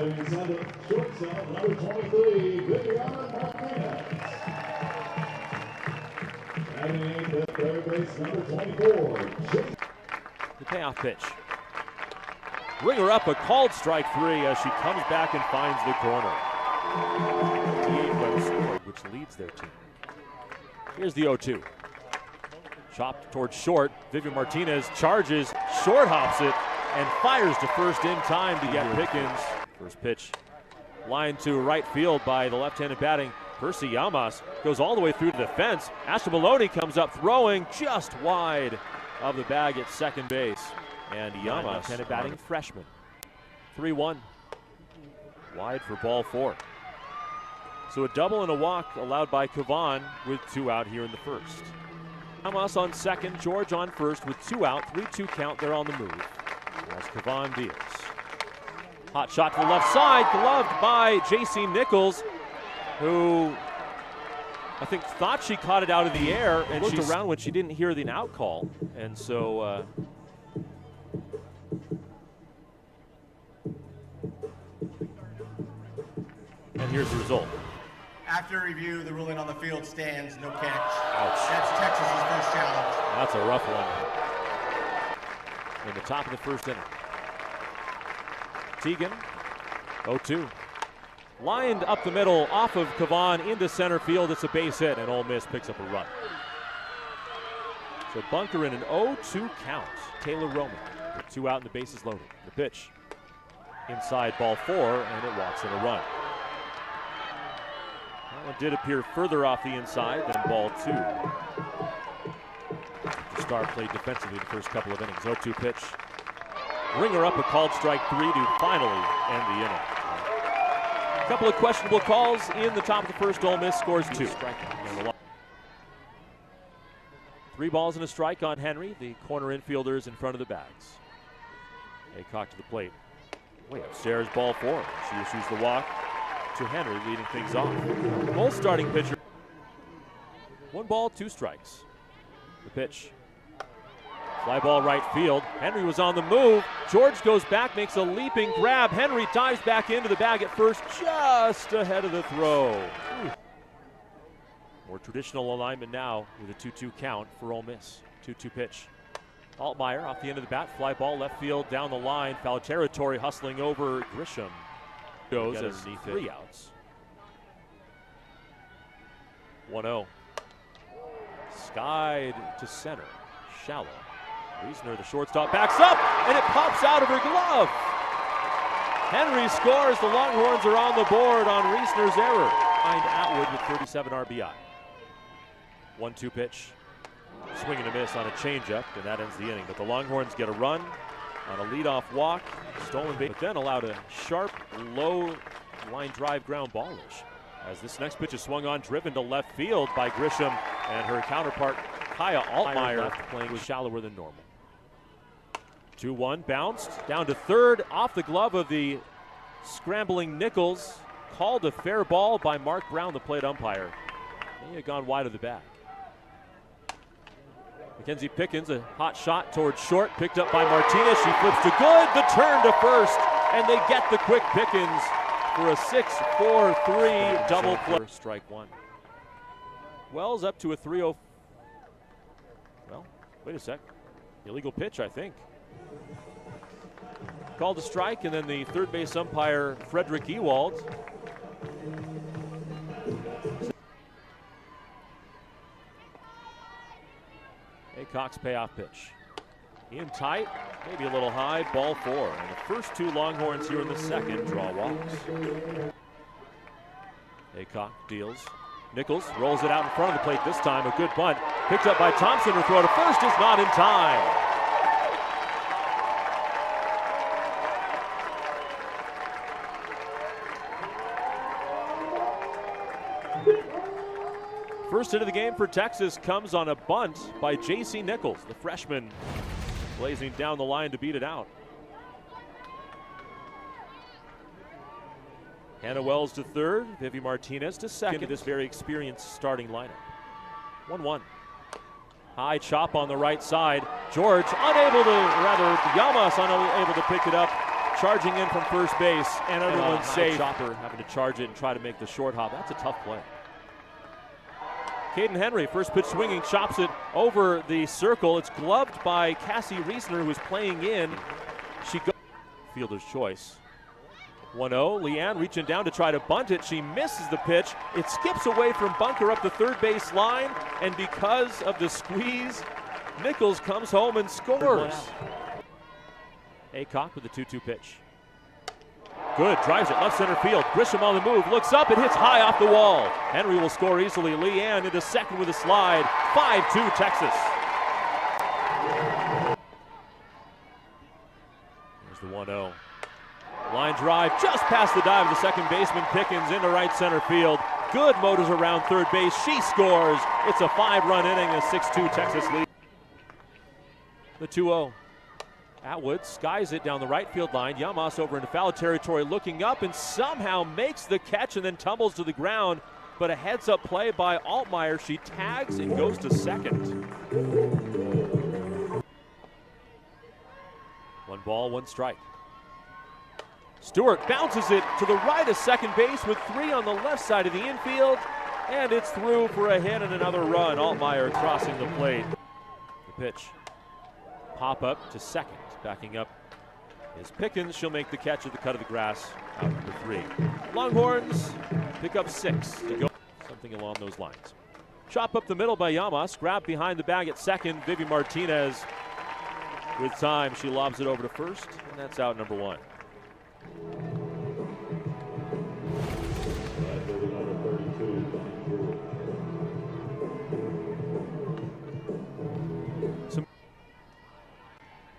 Batting inside the shortstop, number 23, Vivian Martinez. Batting the third base, number 24, The payoff pitch. Ringer up a called strike three as she comes back and finds the corner. 58 runs scored, which leads their team. Here's the 0-2. Chopped towards short. Vivian Martinez charges, short hops it, and fires to first in time to get Pickens. First pitch lined to right field by the left-handed batting Percy Yamas. Goes all the way through to the fence. Ashley Maloney comes up throwing just wide of the bag at second base. And Yamas, left-handed batting freshman. 3-1. Wide for ball four. So a double and a walk allowed by Kavan with 2 out here in the first. Yamas on second, George on first with 2 out, 3-2 count. They're on the move. As Kavan deals. Hot shot to the left side, gloved by J.C. Nichols, who I think thought she caught it out of the air and looked around when she didn't hear the out call. And so and here's the result. After review, the ruling on the field stands, no catch. Ouch. That's Texas's first challenge. That's a rough one. In the top of the first inning. Teagan, 0-2. Lined up the middle off of Kavan into center field. It's a base hit, and Ole Miss picks up a run. So bunker in an 0-2 count. Taylor Roman with 2 out and the bases loaded. The pitch inside ball 4, and it walks in a run. That one did appear further off the inside than ball 2. The Star played defensively the first couple of innings. 0-2 pitch. Ringer up a called strike 3 to finally end the inning. A couple of questionable calls in the top of the first. Ole Miss scores 2. 3 balls and a strike on Henry. The corner infielders in front of the bags. Aycock to the plate. Way upstairs, ball 4. She issues the walk to Henry, leading things off. Both starting pitcher. 1 ball, 2 strikes. The pitch. Fly ball right field. Henry was on the move. George goes back, makes a leaping grab. Henry dives back into the bag at first, just ahead of the throw. More traditional alignment now with a 2-2 count for Ole Miss. 2-2 pitch. Altmaier off the end of the bat. Fly ball left field down the line. Foul territory, hustling over Grisham. Goes underneath 3 outs. 1-0. Skied to center. Shallow. Reisner, the shortstop, backs up, and it pops out of her glove. Henry scores. The Longhorns are on the board on Reisner's error. Behind Atwood with 37 RBI. 1-2 pitch. Swing and a miss on a changeup, and that ends the inning. But the Longhorns get a run on a leadoff walk, stolen base, but then allowed a sharp, low line drive ground ballish. As this next pitch is swung on, driven to left field by Grisham, and her counterpart, Kaya Altmaier, playing was shallower than normal. 2-1, bounced down to third, off the glove of the scrambling Nichols. Called a fair ball by Mark Brown, the plate umpire. May have gone wide of the bag. Mackenzie Pickens, a hot shot towards short, picked up by Martinez. She flips to good, the turn to first, and they get the quick Pickens for a 6-4-3 double play. Strike 1. Wells up to a 3-0. Well, wait a sec. Illegal pitch, I think. Called a strike, and then the third base umpire, Frederick Ewald. Aycock's payoff pitch. In tight, maybe a little high, ball 4. And the first 2 Longhorns here in the second draw walks. Aycock deals. Nichols rolls it out in front of the plate this time. A good bunt. Picked up by Thompson. Her throw to first is not in time. First hit of the game for Texas comes on a bunt by J.C. Nichols, the freshman, blazing down the line to beat it out. Hannah Wells to third, Vivi Martinez to second. This very experienced starting lineup. 1-1. High chop on the right side. George unable to, rather Yamas unable to pick it up charging in from first base, and everyone's safe. Chopper having to charge it and try to make the short hop. That's a tough play. Caden Henry, first pitch swinging, chops it over the circle. It's gloved by Cassie Riesner, who is playing in. She goes fielder's choice. 1-0, Leanne reaching down to try to bunt it. She misses the pitch. It skips away from bunker up the third base line, and because of the squeeze, Nichols comes home and scores. Aycock with the 2-2 pitch. Good, drives it left center field. Grisham on the move, looks up, it hits high off the wall. Henry will score easily. Leanne into second with a slide. 5-2 Texas. There's the 1-0. Line drive just past the dive of the second baseman Pickens into right center field. Good motors around third base. She scores. It's a 5-run inning, a 6-2 Texas lead. The 2-0. Atwood skies it down the right field line. Llamas over into foul territory, looking up and somehow makes the catch and then tumbles to the ground. But a heads-up play by Altmaier. She tags and goes to second. 1 ball, 1 strike. Stewart bounces it to the right of second base with 3 on the left side of the infield. And it's through for a hit and another run. Altmaier crossing the plate. The pitch. Pop up to second. Backing up is Pickens. She'll make the catch at the cut of the grass. Out number 3. Longhorns pick up 6 to go. Something along those lines. Chop up the middle by Llamas. Grab behind the bag at second. Vivi Martinez with time. She lobs it over to first, and that's out number 1.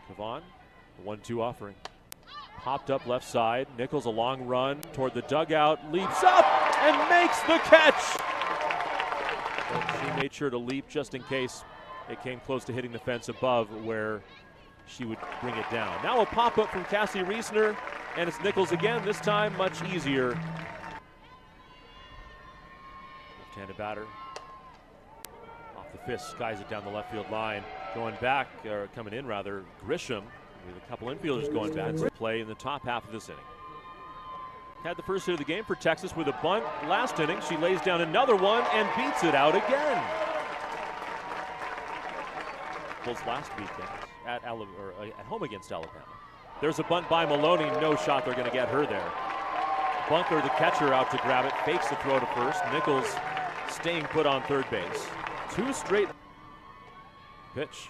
Kavon, the 1-2 offering. Popped up left side. Nichols a long run toward the dugout. Leaps up and makes the catch. But she made sure to leap just in case it came close to hitting the fence above where she would bring it down. Now a pop-up from Cassie Riesner, and it's Nichols again, this time much easier. Left-handed batter. Off the fist, skies it down the left field line. Going back, or coming in rather, Grisham with a couple infielders going back to play in the top half of this inning. Had the first hit of the game for Texas with a bunt last inning. She lays down another one and beats it out again. Last weekend at home against Alabama. There's a bunt by Maloney. No shot they're going to get her there. Bunker, the catcher, out to grab it. Fakes the throw to first. Nichols staying put on third base. 2 straight. Pitch.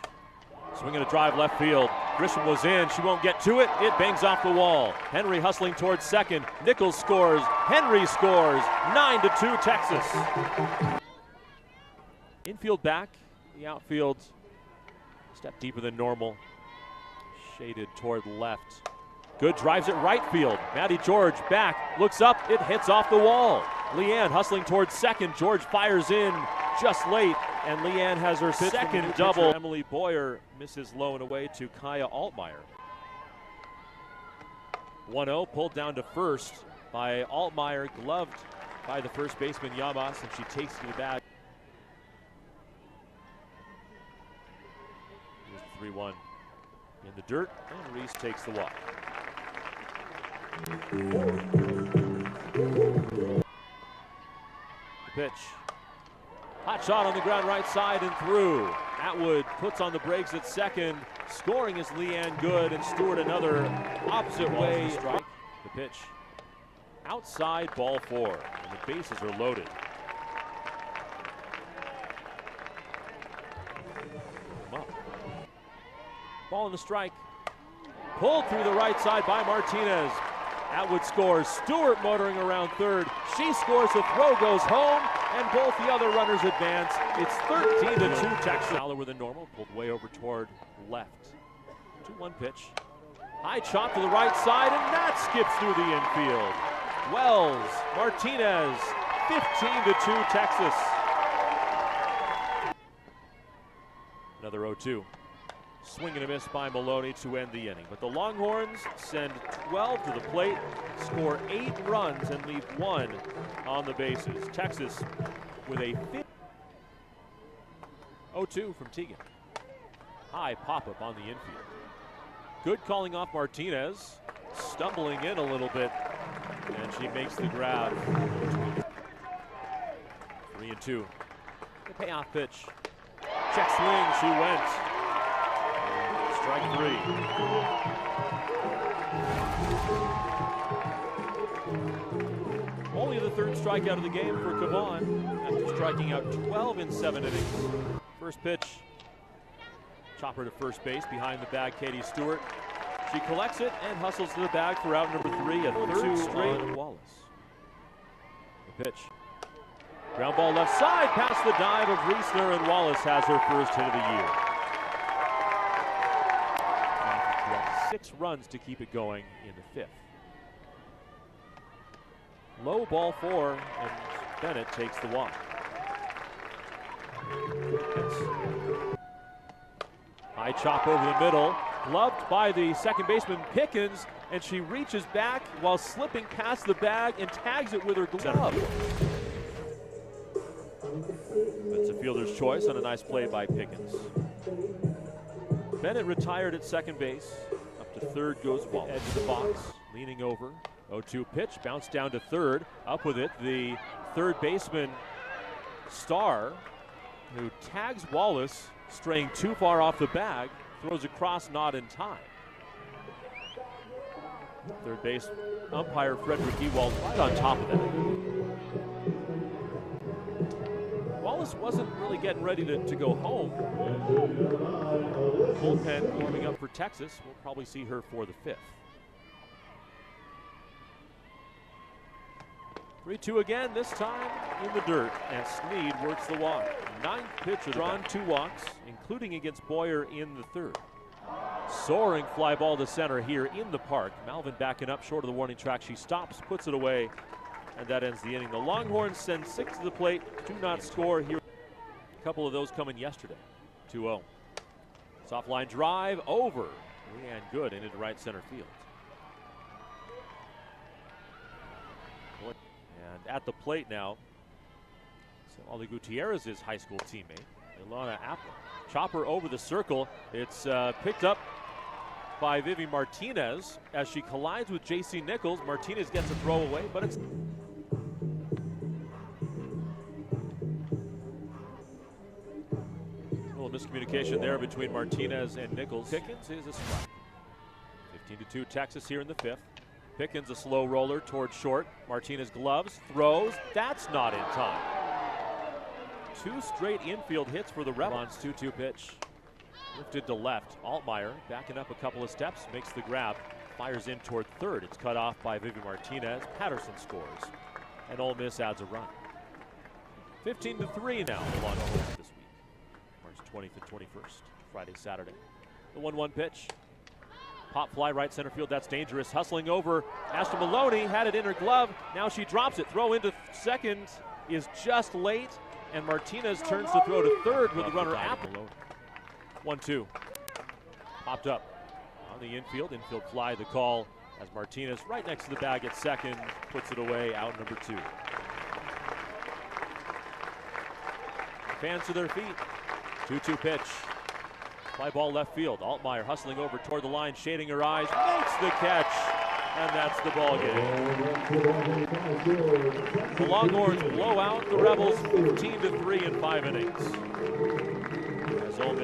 Swinging a drive left field. Grisham was in. She won't get to it. It bangs off the wall. Henry hustling towards second. Nichols scores. Henry scores. 9-2 Texas. Infield back. The outfield step deeper than normal. Shaded toward left. Good, drives it right field. Maddie George back, looks up, it hits off the wall. Leanne hustling towards second. George fires in just late, and Leanne has her second double. Emily Boyer misses low and away to Kaya Altmaier. 1-0 pulled down to first by Altmaier, gloved by the first baseman Llamas, and she takes to the bag. 3-1 in the dirt, and Reese takes the walk. The pitch. Hot shot on the ground right side and through. Atwood puts on the brakes at second. Scoring is Leanne Good, and Stewart another opposite way. The pitch. Outside, ball 4, and the bases are loaded. Ball in the strike. Pulled through the right side by Martinez. Atwood scores. Stewart motoring around third. She scores. The throw goes home, and both the other runners advance. It's 13-2 Texas. Shallower than normal. Pulled way over toward left. 2-1 pitch. High chop to the right side, and that skips through the infield. Wells, Martinez, 15-2 Texas. Another 0-2. Swing and a miss by Maloney to end the inning. But the Longhorns send 12 to the plate, score 8 runs, and leave 1 on the bases. Texas with a 0-2 from Teagan. High pop-up on the infield. Good calling off Martinez. stumbling in a little bit, and she makes the grab. 3-2. The payoff pitch. Check swing, she went. Strike 3. Only the third strikeout of the game for Cavan after striking out 12 in 7 innings. First pitch. Chopper to first base, behind the bag, Katie Stewart. She collects it and hustles to the bag for out number 3, a third straight on Wallace. The pitch. Ground ball left side, past the dive of Riesner, and Wallace has her first hit of the year. 6 runs to keep it going in the 5th. Low ball 4, and Bennett takes the walk. High chop over the middle, gloved by the second baseman Pickens, and she reaches back while slipping past the bag and tags it with her glove. That's a fielder's choice on a nice play by Pickens. Bennett retired at second base. Up to third goes Wallace. Edge of the box, leaning over. 0-2 pitch, bounce down to third. Up with it, the third baseman Starr, who tags Wallace, straying too far off the bag, throws across, not in time. Third base umpire Frederick Ewald right on top of that. Wallace wasn't really getting ready to go home. Bullpen warming up for Texas. We'll probably see her for the 5th. 3-2 again, this time in the dirt, and Sneed works the walk. 9th pitch, drawn 2 walks, including against Boyer in the 3rd. Soaring fly ball to center here in the park. Malvin backing up short of the warning track. She stops, puts it away, and that ends the inning. The Longhorns send 6 to the plate, do not score here. A couple of those coming yesterday. 2-0. Soft line drive over. Leanne Good into right center field. And at the plate now, Ollie Gutierrez's high school teammate, Ilana Apple. Chopper over the circle. It's picked up by Vivi Martinez as she collides with J.C. Nichols. Martinez gets a throw away, but it's... A little miscommunication there between Martinez and Nichols. Pickens is a strike. 15-2 Texas here in the 5th. Pickens a slow roller towards short. Martinez gloves, throws. That's not in time. 2 straight infield hits for the Rebels. 2-2 pitch. Lifted to left. Altmaier backing up a couple of steps, makes the grab. Fires in toward third. It's cut off by Vivi Martinez. Patterson scores. And Ole Miss adds a run. 15-3 now along this week. March 20th and 21st. Friday, Saturday. The 1-1 pitch. Pop fly right center field, that's dangerous. Hustling over, Ashton Maloney had it in her glove. Now she drops it. Throw into second is just late, and Martinez turns to throw to third with the runner Apple. 1-2. Popped up on the infield fly, the call as Martinez right next to the bag at second, puts it away, out number 2. Fans to their feet. 2-2 pitch. Fly ball left field. Altmaier hustling over toward the line, shading her eyes, makes the catch, and that's the ball game. The Longhorns blow out the Rebels 15-3 in 5 innings. As Ole Miss